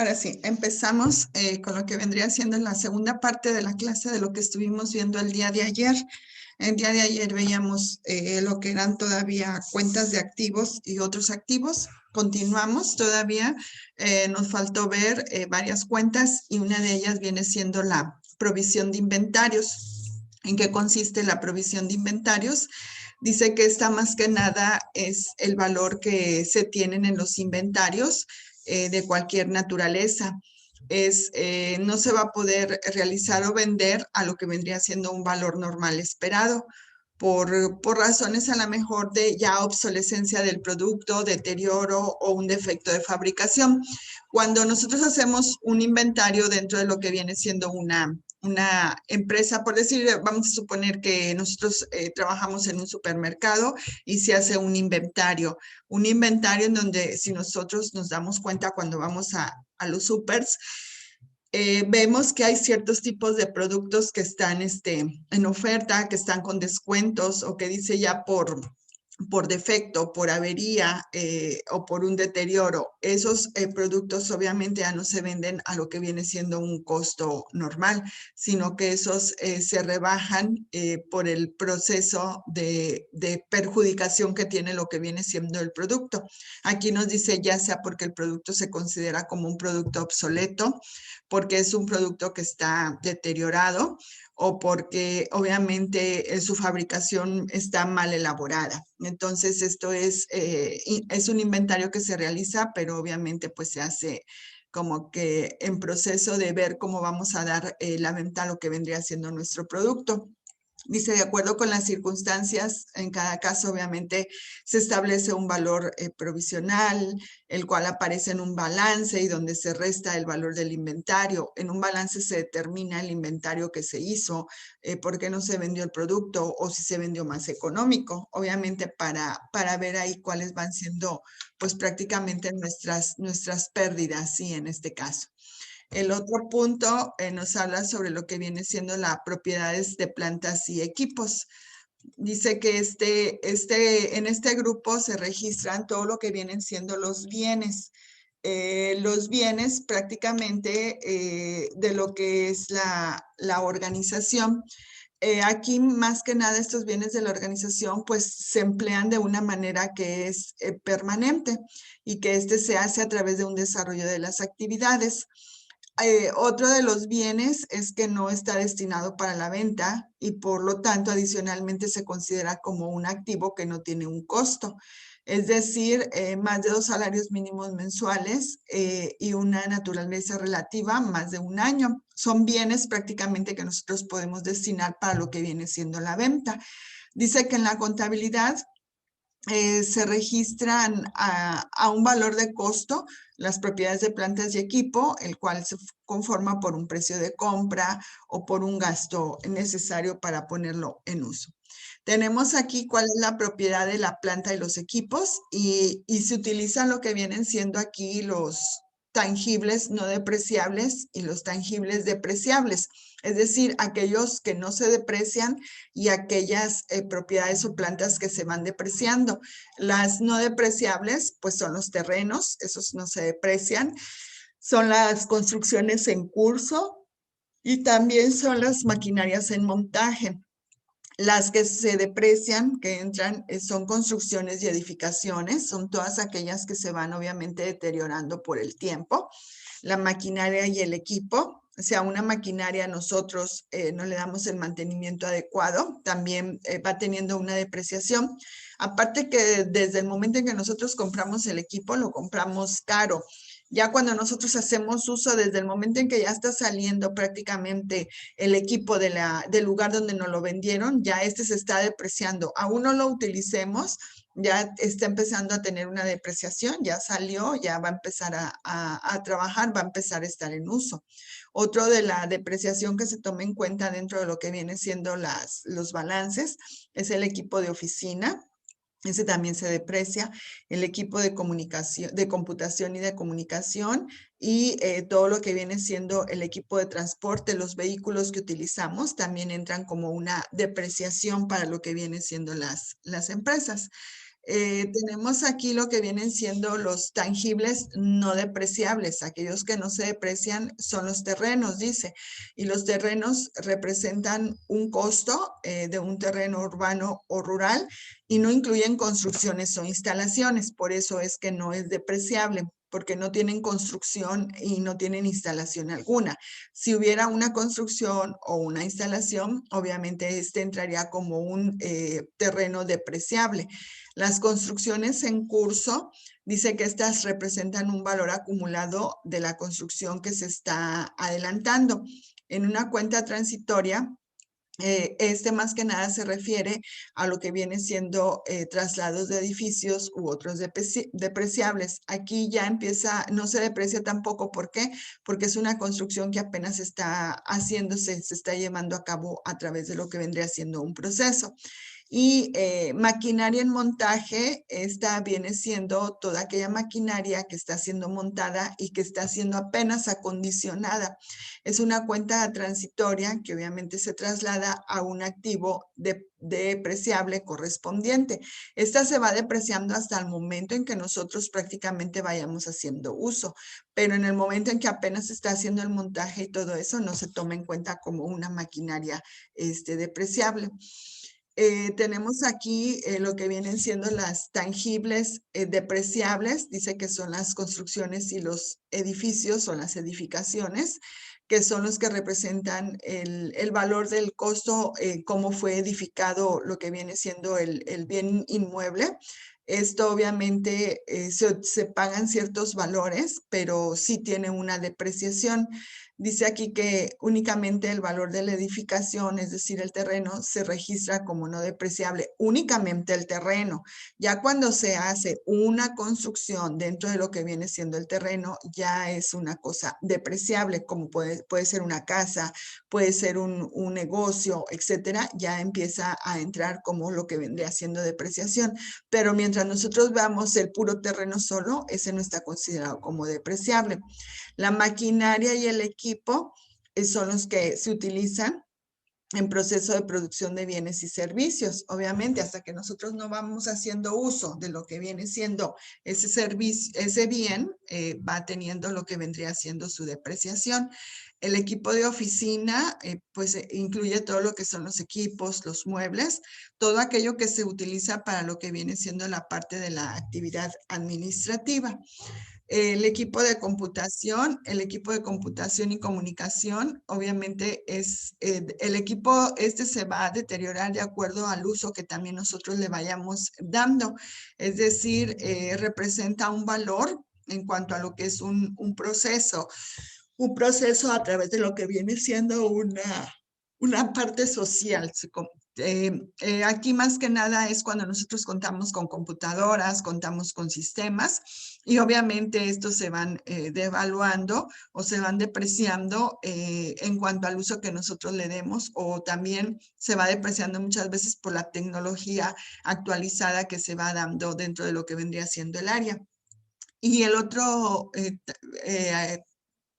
Ahora sí, empezamos con lo que vendría siendo la segunda parte de la clase de lo que estuvimos viendo el día de ayer. El día de ayer veíamos lo que eran todavía cuentas de activos y otros activos. Continuamos todavía, nos faltó ver varias cuentas y una de ellas viene siendo la provisión de inventarios. ¿En qué consiste la provisión de inventarios? Dice que esta más que nada es el valor que se tienen en los inventarios de cualquier naturaleza. No se va a poder realizar o vender a lo que vendría siendo un valor normal esperado. Por razones a lo mejor de ya obsolescencia del producto, deterioro o un defecto de fabricación. Cuando nosotros hacemos un inventario dentro de lo que viene siendo una empresa, por decir, vamos a suponer que nosotros trabajamos en un supermercado y se hace un inventario en donde si nosotros nos damos cuenta cuando vamos a los supers, vemos que hay ciertos tipos de productos que están en oferta, que están con descuentos o que dice ya por defecto, por avería o por un deterioro. Esos productos obviamente ya no se venden a lo que viene siendo un costo normal, sino que esos se rebajan por el proceso de perjudicación que tiene lo que viene siendo el producto. Aquí nos dice ya sea porque el producto se considera como un producto obsoleto, porque es un producto que está deteriorado o porque obviamente su fabricación está mal elaborada. Entonces, esto es un inventario que se realiza, pero obviamente pues se hace como que en proceso de ver cómo vamos a dar la venta a lo que vendría siendo nuestro producto. Dice, de acuerdo con las circunstancias, en cada caso obviamente se establece un valor provisional, el cual aparece en un balance y donde se resta el valor del inventario. En un balance se determina el inventario que se hizo, por qué no se vendió el producto o si se vendió más económico, obviamente para ver ahí cuáles van siendo pues prácticamente nuestras pérdidas, sí, en este caso. El otro punto nos habla sobre lo que viene siendo las propiedades de plantas y equipos. Dice que en este grupo se registran todo lo que vienen siendo los bienes. Los bienes prácticamente de lo que es la organización. Aquí más que nada estos bienes de la organización pues se emplean de una manera que es permanente y que se hace a través de un desarrollo de las actividades. Otro de los bienes es que no está destinado para la venta y por lo tanto adicionalmente se considera como un activo que no tiene un costo. Es decir, más de 2 salarios mínimos mensuales y una naturaleza relativa, más de un año. Son bienes prácticamente que nosotros podemos destinar para lo que viene siendo la venta. Dice que en la contabilidad se registran a un valor de costo las propiedades de plantas y equipo, el cual se conforma por un precio de compra o por un gasto necesario para ponerlo en uso. Tenemos aquí cuál es la propiedad de la planta y los equipos y se utilizan lo que vienen siendo aquí los tangibles no depreciables y los tangibles depreciables, es decir, aquellos que no se deprecian y aquellas propiedades o plantas que se van depreciando. Las no depreciables, pues son los terrenos, esos no se deprecian, son las construcciones en curso y también son las maquinarias en montaje. Las que se deprecian, que entran, son construcciones y edificaciones, son todas aquellas que se van obviamente deteriorando por el tiempo. La maquinaria y el equipo, o sea, una maquinaria nosotros no le damos el mantenimiento adecuado, también va teniendo una depreciación. Aparte que desde el momento en que nosotros compramos el equipo, lo compramos caro. Ya cuando nosotros hacemos uso, desde el momento en que ya está saliendo prácticamente el equipo del lugar donde nos lo vendieron, ya se está depreciando. Aún no lo utilicemos, ya está empezando a tener una depreciación, ya salió, ya va a empezar a trabajar, va a empezar a estar en uso. Otro de la depreciación que se toma en cuenta dentro de lo que viene siendo los balances es el equipo de oficina. Ese también se deprecia, el equipo de comunicación, de computación y de comunicación y todo lo que viene siendo el equipo de transporte, los vehículos que utilizamos también entran como una depreciación para lo que vienen siendo las empresas. Tenemos aquí lo que vienen siendo los tangibles no depreciables. Aquellos que no se deprecian son los terrenos, dice. Y los terrenos representan un costo de un terreno urbano o rural y no incluyen construcciones o instalaciones. Por eso es que no es depreciable, porque no tienen construcción y no tienen instalación alguna. Si hubiera una construcción o una instalación, obviamente este entraría como un terreno depreciable. Las construcciones en curso, dice que estas representan un valor acumulado de la construcción que se está adelantando. En una cuenta transitoria, este más que nada se refiere a lo que viene siendo traslados de edificios u otros depreciables. Aquí ya empieza, no se deprecia tampoco. ¿Por qué? Porque es una construcción que apenas está haciéndose, se está llevando a cabo a través de lo que vendría siendo un proceso. Y maquinaria en montaje, esta viene siendo toda aquella maquinaria que está siendo montada y que está siendo apenas acondicionada. Es una cuenta transitoria que obviamente se traslada a un activo depreciable correspondiente. Esta se va depreciando hasta el momento en que nosotros prácticamente vayamos haciendo uso, pero en el momento en que apenas se está haciendo el montaje y todo eso, no se toma en cuenta como una maquinaria depreciable. Tenemos aquí lo que vienen siendo las tangibles depreciables, dice que son las construcciones y los edificios o las edificaciones, que son los que representan el valor del costo, cómo fue edificado lo que viene siendo el bien inmueble. Esto obviamente se pagan ciertos valores, pero sí tiene una depreciación. Dice aquí que únicamente el valor de la edificación, es decir, el terreno, se registra como no depreciable, únicamente el terreno. Ya cuando se hace una construcción dentro de lo que viene siendo el terreno, ya es una cosa depreciable, como puede ser una casa, puede ser un negocio, etcétera, ya empieza a entrar como lo que vendría siendo depreciación. Pero mientras nosotros veamos el puro terreno solo, ese no está considerado como depreciable. La maquinaria y el equipo son los que se utilizan en proceso de producción de bienes y servicios. Obviamente, hasta que nosotros no vamos haciendo uso de lo que viene siendo ese servicio, ese bien, va teniendo lo que vendría siendo su depreciación. El equipo de oficina, pues incluye todo lo que son los equipos, los muebles, todo aquello que se utiliza para lo que viene siendo la parte de la actividad administrativa. El equipo de computación y comunicación, obviamente es, el equipo se va a deteriorar de acuerdo al uso que también nosotros le vayamos dando. Es decir, representa un valor en cuanto a lo que es un proceso a través de lo que viene siendo una parte social. Aquí más que nada es cuando nosotros contamos con computadoras, contamos con sistemas y obviamente estos se van devaluando o se van depreciando en cuanto al uso que nosotros le demos, o también se va depreciando muchas veces por la tecnología actualizada que se va dando dentro de lo que vendría siendo el área. Y el otro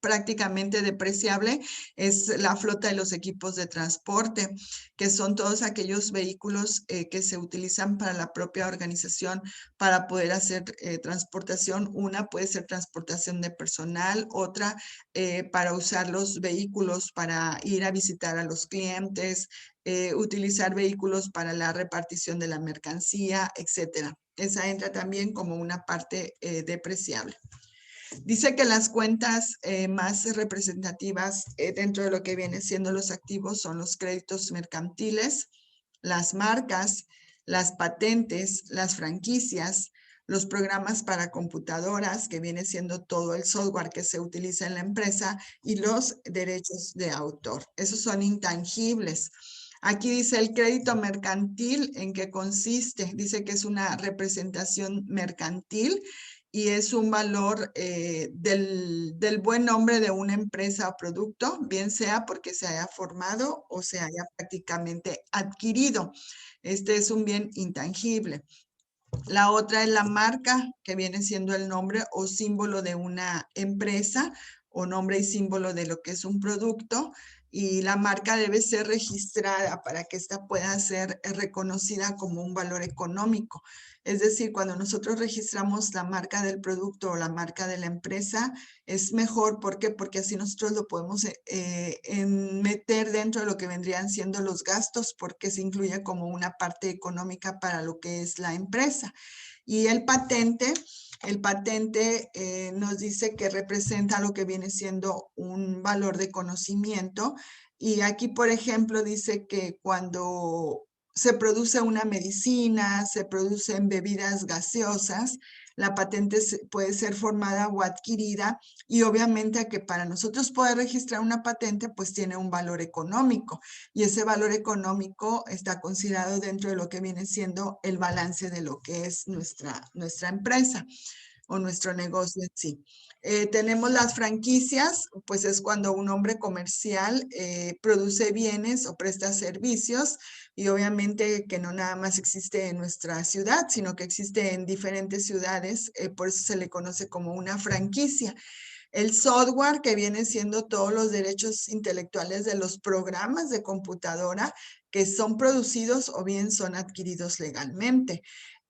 prácticamente depreciable es la flota de los equipos de transporte, que son todos aquellos vehículos que se utilizan para la propia organización para poder hacer transportación. Una puede ser transportación de personal, otra para usar los vehículos para ir a visitar a los clientes, utilizar vehículos para la repartición de la mercancía, etcétera. Esa entra también como una parte depreciable. Dice que las cuentas más representativas dentro de lo que viene siendo los activos son los créditos mercantiles, las marcas, las patentes, las franquicias, los programas para computadoras, que viene siendo todo el software que se utiliza en la empresa, y los derechos de autor. Esos son intangibles. Aquí dice el crédito mercantil, ¿en qué consiste? Dice que es una representación mercantil y es un valor del buen nombre de una empresa o producto, bien sea porque se haya formado o se haya prácticamente adquirido. Este es un bien intangible. La otra es la marca, que viene siendo el nombre o símbolo de una empresa, o nombre y símbolo de lo que es un producto. y la marca debe ser registrada para que ésta pueda ser reconocida como un valor económico. Es decir, cuando nosotros registramos la marca del producto o la marca de la empresa, es mejor. ¿Por qué? Porque así nosotros lo podemos meter dentro de lo que vendrían siendo los gastos, porque se incluye como una parte económica para lo que es la empresa. Y el patente nos dice que representa lo que viene siendo un valor de conocimiento. Y aquí, por ejemplo, dice que cuando se produce una medicina, se producen bebidas gaseosas, la patente puede ser formada o adquirida, y obviamente que para nosotros poder registrar una patente, pues tiene un valor económico, y ese valor económico está considerado dentro de lo que viene siendo el balance de lo que es nuestra empresa o nuestro negocio en sí. Tenemos las franquicias, pues es cuando un hombre comercial produce bienes o presta servicios, y obviamente que no nada más existe en nuestra ciudad, sino que existe en diferentes ciudades, por eso se le conoce como una franquicia. El software, que viene siendo todos los derechos intelectuales de los programas de computadora que son producidos o bien son adquiridos legalmente.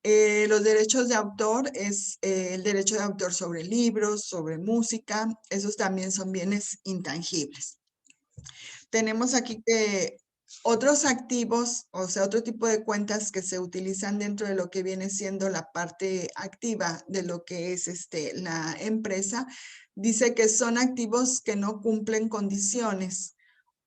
Los derechos de autor es el derecho de autor sobre libros, sobre música, esos también son bienes intangibles. Tenemos aquí que otros activos, o sea, otro tipo de cuentas que se utilizan dentro de lo que viene siendo la parte activa de lo que es la empresa, dice que son activos que no cumplen condiciones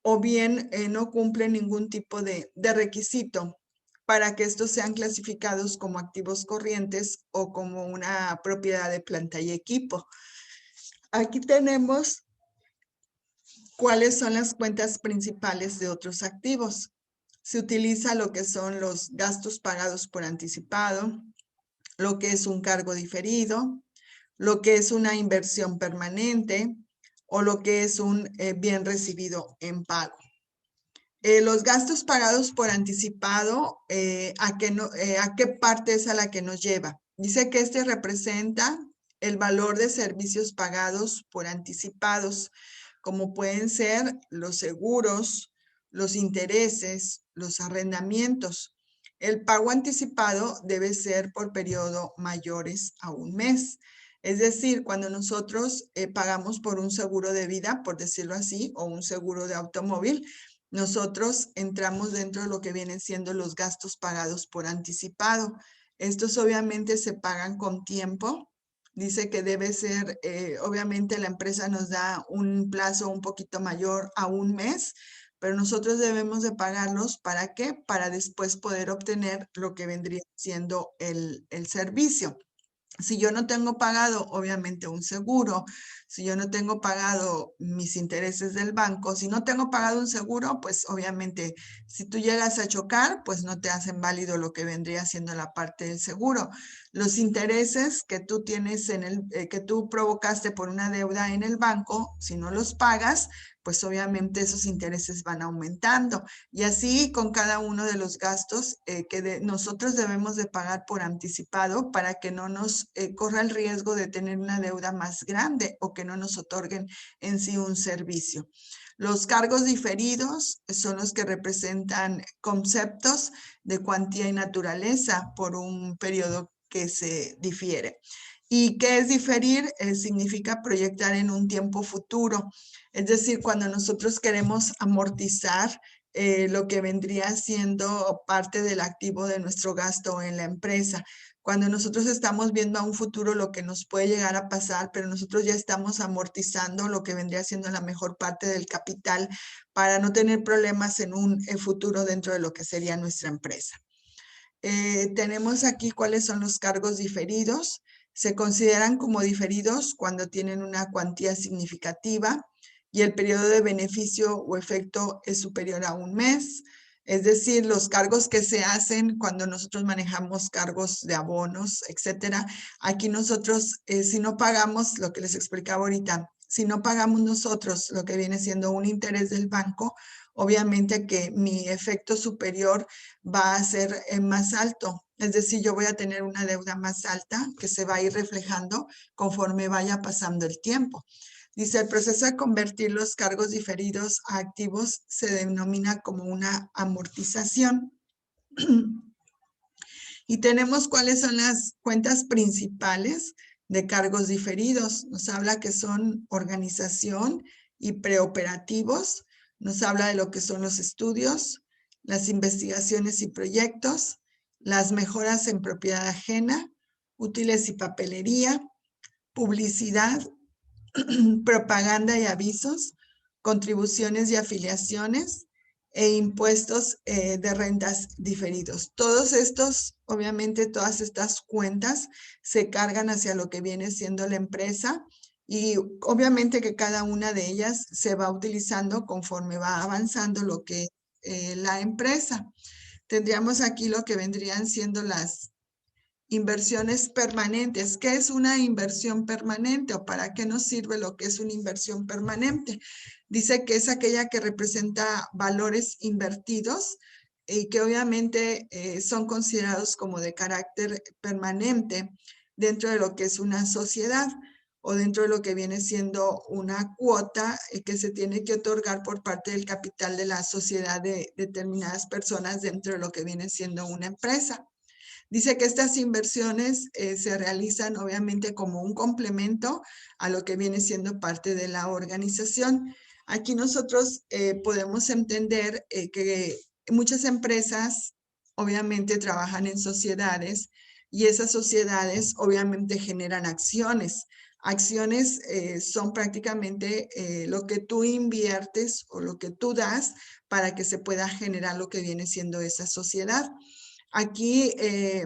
o bien no cumplen ningún tipo de requisito para que estos sean clasificados como activos corrientes o como una propiedad de planta y equipo. Aquí tenemos cuáles son las cuentas principales de otros activos. Se utiliza lo que son los gastos pagados por anticipado, lo que es un cargo diferido, lo que es una inversión permanente o lo que es un bien recibido en pago. Los gastos pagados por anticipado, ¿a qué parte es a la que nos lleva? Dice que representa el valor de servicios pagados por anticipados, como pueden ser los seguros, los intereses, los arrendamientos. El pago anticipado debe ser por periodo mayores a un mes. Es decir, cuando nosotros pagamos por un seguro de vida, por decirlo así, o un seguro de automóvil, nosotros entramos dentro de lo que vienen siendo los gastos pagados por anticipado. Estos obviamente se pagan con tiempo. Dice que debe ser, obviamente la empresa nos da un plazo un poquito mayor a un mes, pero nosotros debemos de pagarlos. ¿Para qué? Para después poder obtener lo que vendría siendo el servicio. Si yo no tengo pagado, obviamente, un seguro, si yo no tengo pagado mis intereses del banco, si no tengo pagado un seguro, pues obviamente si tú llegas a chocar, pues no te hacen válido lo que vendría siendo la parte del seguro. Los intereses que tú tienes que tú provocaste por una deuda en el banco, si no los pagas, pues obviamente esos intereses van aumentando. Y así con cada uno de los gastos que nosotros debemos de pagar por anticipado, para que no nos corra el riesgo de tener una deuda más grande o que no nos otorguen en sí un servicio. Los cargos diferidos son los que representan conceptos de cuantía y naturaleza por un periodo que se difiere. ¿Y qué es diferir? Significa proyectar en un tiempo futuro. Es decir, cuando nosotros queremos amortizar lo que vendría siendo parte del activo de nuestro gasto en la empresa. Cuando nosotros estamos viendo a un futuro lo que nos puede llegar a pasar, pero nosotros ya estamos amortizando lo que vendría siendo la mejor parte del capital para no tener problemas en un futuro dentro de lo que sería nuestra empresa. Tenemos aquí cuáles son los cargos diferidos. Se consideran como diferidos cuando tienen una cuantía significativa y el periodo de beneficio o efecto es superior a un mes. Es decir, los cargos que se hacen cuando nosotros manejamos cargos de abonos, etcétera. Aquí nosotros, si no pagamos, lo que les explicaba ahorita, si no pagamos nosotros lo que viene siendo un interés del banco, obviamente que mi efecto superior va a ser más alto. Es decir, yo voy a tener una deuda más alta que se va a ir reflejando conforme vaya pasando el tiempo. Dice, el proceso de convertir los cargos diferidos a activos se denomina como una amortización. Y tenemos cuáles son las cuentas principales de cargos diferidos. Nos habla que son organización y preoperativos. Nos habla de lo que son los estudios, las investigaciones y proyectos, las mejoras en propiedad ajena, útiles y papelería, publicidad, propaganda y avisos, contribuciones y afiliaciones e impuestos de rentas diferidos. Todos estos, obviamente, todas estas cuentas se cargan hacia lo que viene siendo la empresa y obviamente que cada una de ellas se va utilizando conforme va avanzando lo que la empresa. Tendríamos aquí lo que vendrían siendo las inversiones permanentes. ¿Qué es una inversión permanente o para qué nos sirve lo que es una inversión permanente? Dice que es aquella que representa valores invertidos y que obviamente son considerados como de carácter permanente dentro de lo que es una sociedad o dentro de lo que viene siendo una cuota que se tiene que otorgar por parte del capital de la sociedad de determinadas personas dentro de lo que viene siendo una empresa. Dice que estas inversiones se realizan obviamente como un complemento a lo que viene siendo parte de la organización. Aquí nosotros podemos entender que muchas empresas obviamente trabajan en sociedades y esas sociedades obviamente generan acciones. Acciones son prácticamente lo que tú inviertes o lo que tú das para que se pueda generar lo que viene siendo esa sociedad. Aquí,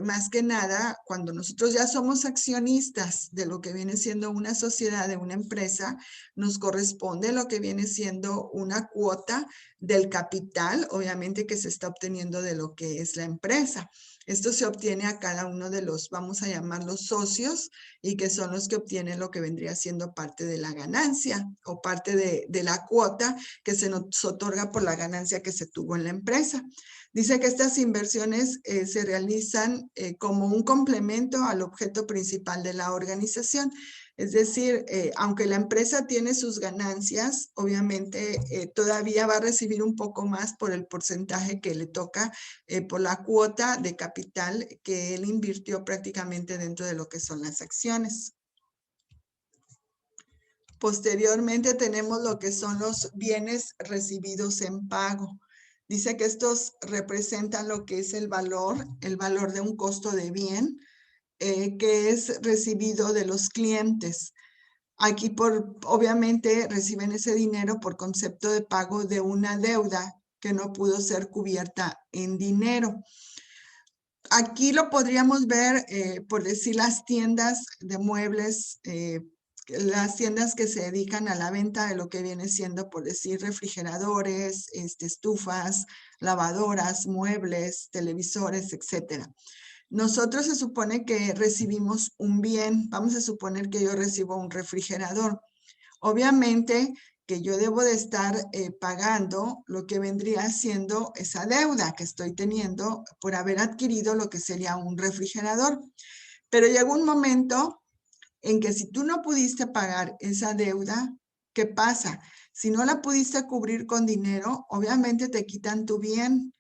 más que nada, cuando nosotros ya somos accionistas de lo que viene siendo una sociedad, de una empresa, nos corresponde lo que viene siendo una cuota del capital, obviamente que se está obteniendo de lo que es la empresa. Esto se obtiene a cada uno de los, vamos a llamarlos socios, y que son los que obtienen lo que vendría siendo parte de la ganancia o parte de la cuota que se nos otorga por la ganancia que se tuvo en la empresa. Dice que estas inversiones se realizan como un complemento al objeto principal de la organización. Es decir, aunque la empresa tiene sus ganancias, obviamente todavía va a recibir un poco más por el porcentaje que le toca por la cuota de capital que él invirtió prácticamente dentro de lo que son las acciones. Posteriormente tenemos lo que son los bienes recibidos en pago. Dice que estos representan lo que es el valor de un costo de bien que es recibido de los clientes. Aquí obviamente reciben ese dinero por concepto de pago de una deuda que no pudo ser cubierta en dinero. Aquí lo podríamos ver, por decir, las tiendas de muebles, las tiendas que se dedican a la venta de lo que viene siendo, por decir, refrigeradores, estufas, lavadoras, muebles, televisores, etcétera. Nosotros se supone que recibimos un bien. Vamos a suponer que yo recibo un refrigerador. Obviamente que yo debo de estar pagando lo que vendría siendo esa deuda que estoy teniendo por haber adquirido lo que sería un refrigerador. Pero llegó un momento en que si tú no pudiste pagar esa deuda, ¿qué pasa? Si no la pudiste cubrir con dinero, obviamente te quitan tu bien.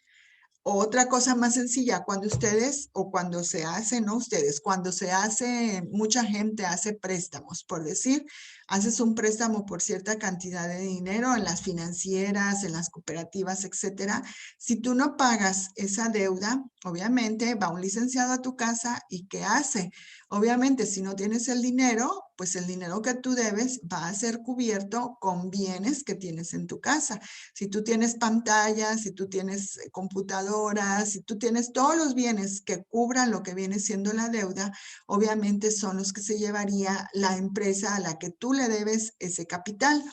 Otra cosa más sencilla, cuando ustedes o cuando se hace, no ustedes, cuando se hace, mucha gente hace préstamos, por decir, haces un préstamo por cierta cantidad de dinero en las financieras, en las cooperativas, etcétera. Si tú no pagas esa deuda, obviamente va un licenciado a tu casa y ¿qué hace? Obviamente, si no tienes el dinero, pues el dinero que tú debes va a ser cubierto con bienes que tienes en tu casa. Si tú tienes pantallas, si tú tienes computadoras, si tú tienes todos los bienes que cubran lo que viene siendo la deuda, obviamente son los que se llevaría la empresa a la que tú le debes ese capital.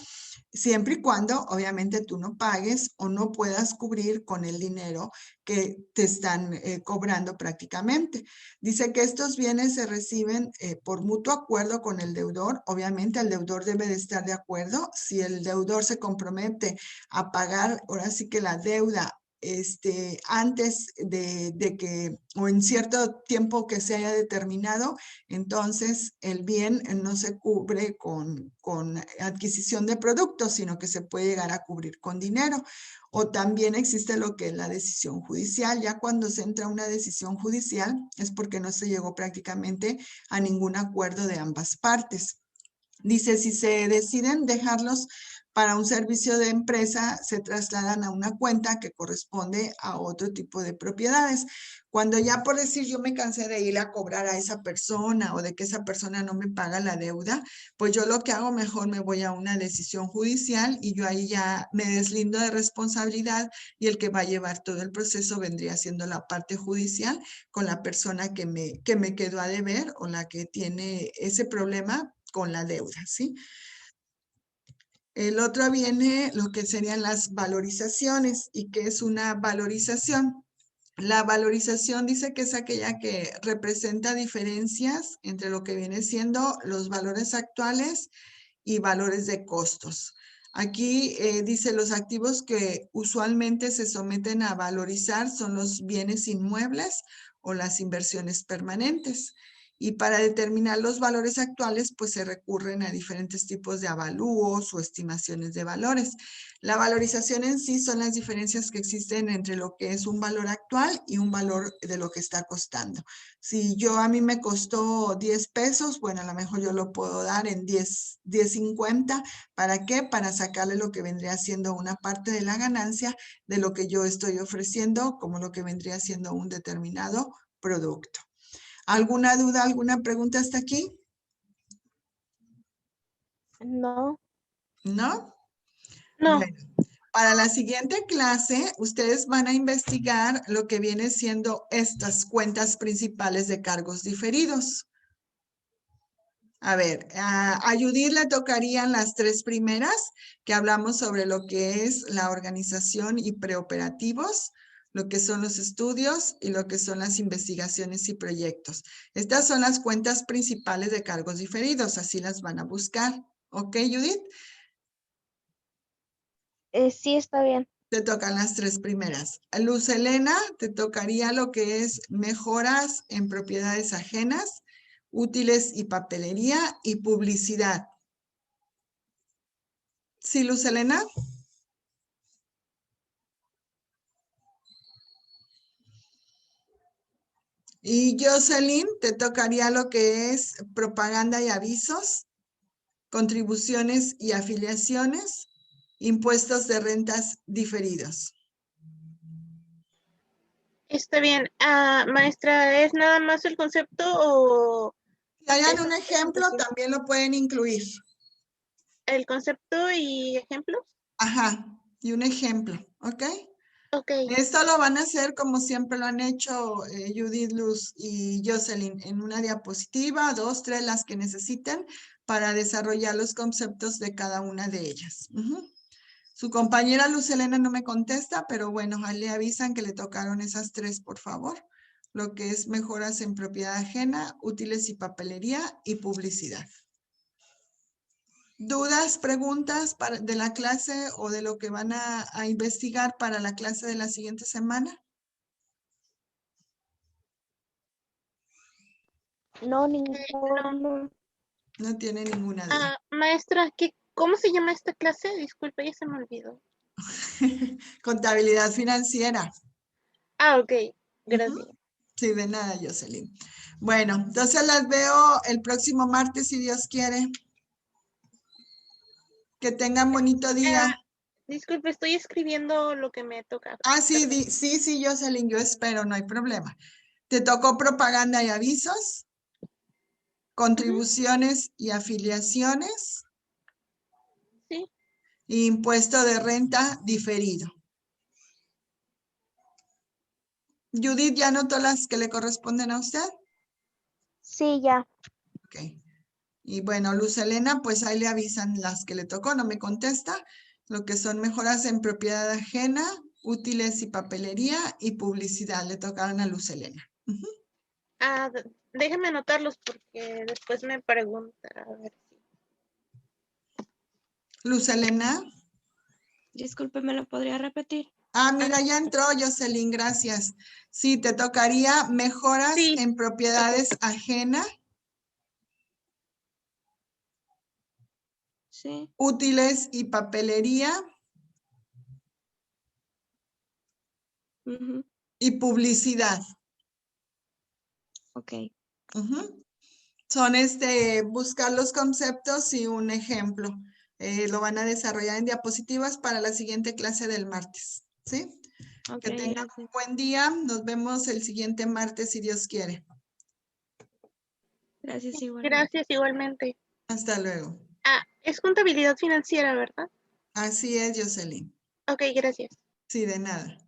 Siempre y cuando, obviamente, tú no pagues o no puedas cubrir con el dinero que te están cobrando prácticamente. Dice que estos bienes se reciben por mutuo acuerdo con el deudor. Obviamente, el deudor debe de estar de acuerdo. Si el deudor se compromete a pagar, ahora sí que la deuda antes de que, o en cierto tiempo que se haya determinado, entonces el bien no se cubre con adquisición de productos, sino que se puede llegar a cubrir con dinero. O también existe lo que es la decisión judicial. Ya cuando se entra a una decisión judicial es porque no se llegó prácticamente a ningún acuerdo de ambas partes. Dice, si se deciden dejarlos para un servicio de empresa, se trasladan a una cuenta que corresponde a otro tipo de propiedades. Cuando ya por decir yo me cansé de ir a cobrar a esa persona o de que esa persona no me paga la deuda, pues yo lo que hago mejor me voy a una decisión judicial y yo ahí ya me deslindo de responsabilidad y el que va a llevar todo el proceso vendría siendo la parte judicial con la persona que me quedó a deber o la que tiene ese problema con la deuda, ¿sí? El otro viene lo que serían las valorizaciones. ¿Y qué es una valorización? La valorización dice que es aquella que representa diferencias entre lo que viene siendo los valores actuales y valores de costos. Aquí dice los activos que usualmente se someten a valorizar son los bienes inmuebles o las inversiones permanentes. Y para determinar los valores actuales, pues se recurren a diferentes tipos de avalúos o estimaciones de valores. La valorización en sí son las diferencias que existen entre lo que es un valor actual y un valor de lo que está costando. Si a mí me costó 10 pesos, bueno, a lo mejor yo lo puedo dar en 10.50. ¿Para qué? Para sacarle lo que vendría siendo una parte de la ganancia de lo que yo estoy ofreciendo, como lo que vendría siendo un determinado producto. ¿Alguna duda, alguna pregunta hasta aquí? No. ¿No? No. Bueno, para la siguiente clase, ustedes van a investigar lo que viene siendo estas cuentas principales de cargos diferidos. A ver, a Judith le tocarían las 3 primeras, que hablamos sobre lo que es la organización y preoperativos, lo que son los estudios y lo que son las investigaciones y proyectos. Estas son las cuentas principales de cargos diferidos, así las van a buscar. ¿Ok, Judith? Sí, está bien. Te tocan las 3 primeras. Luz Helena, te tocaría lo que es mejoras en propiedades ajenas, útiles y papelería y publicidad. ¿Sí, Luz Helena? Y Jocelyn, te tocaría lo que es propaganda y avisos, contribuciones y afiliaciones, impuestos de rentas diferidos. Está bien. Maestra, ¿es nada más el concepto o Si hayan es un ejemplo, también lo pueden incluir. el concepto y ejemplos? Ajá, y un ejemplo, ¿ok? Ok. Esto lo van a hacer como siempre lo han hecho Judith, Luz y Jocelyn, en una diapositiva, 2, 3, las que necesiten para desarrollar los conceptos de cada una de ellas. Su compañera Luz Helena no me contesta, pero bueno, ahí le avisan que le tocaron esas 3, por favor. Lo que es mejoras en propiedad ajena, útiles y papelería y publicidad. ¿Dudas, preguntas de la clase o de lo que van a investigar para la clase de la siguiente semana? No, ninguno. No tiene ninguna duda. Maestra, ¿cómo se llama esta clase? Disculpe, ya se me olvidó. Contabilidad financiera. Ok. Gracias. Sí, de nada, Jocelyn. Bueno, entonces las veo el próximo martes, si Dios quiere. Que tengan bonito día. Disculpe, estoy escribiendo lo que me toca. Sí, sí, Jocelyn, yo espero, no hay problema. Te tocó propaganda y avisos, contribuciones y afiliaciones, Sí. impuesto de renta diferido. Judith, ¿ya anotó las que le corresponden a usted? Sí, ya. Ok. Y bueno, Luz Helena, pues ahí le avisan las que le tocó, no me contesta. Lo que son mejoras en propiedad ajena, útiles y papelería y publicidad. Le tocaron a Luz Helena. Déjeme anotarlos porque después me pregunta. A ver si. Luz Helena. Disculpe, ¿me lo podría repetir? Ah, mira, ya entró Jocelyn, gracias. Sí, te tocaría mejoras Sí. en propiedades ajenas, Sí. útiles y papelería Ujú. y publicidad. Ok. Ujú. Son buscar los conceptos y un ejemplo. Lo van a desarrollar en diapositivas para la siguiente clase del martes. ¿Sí? Ok, Que tengan gracias. un buen día. Nos vemos el siguiente martes si Dios quiere. Gracias igual. Gracias igualmente. Hasta luego. Ah, es contabilidad financiera, ¿verdad? Así es, Jocelyn. Ok, gracias. Sí, de nada.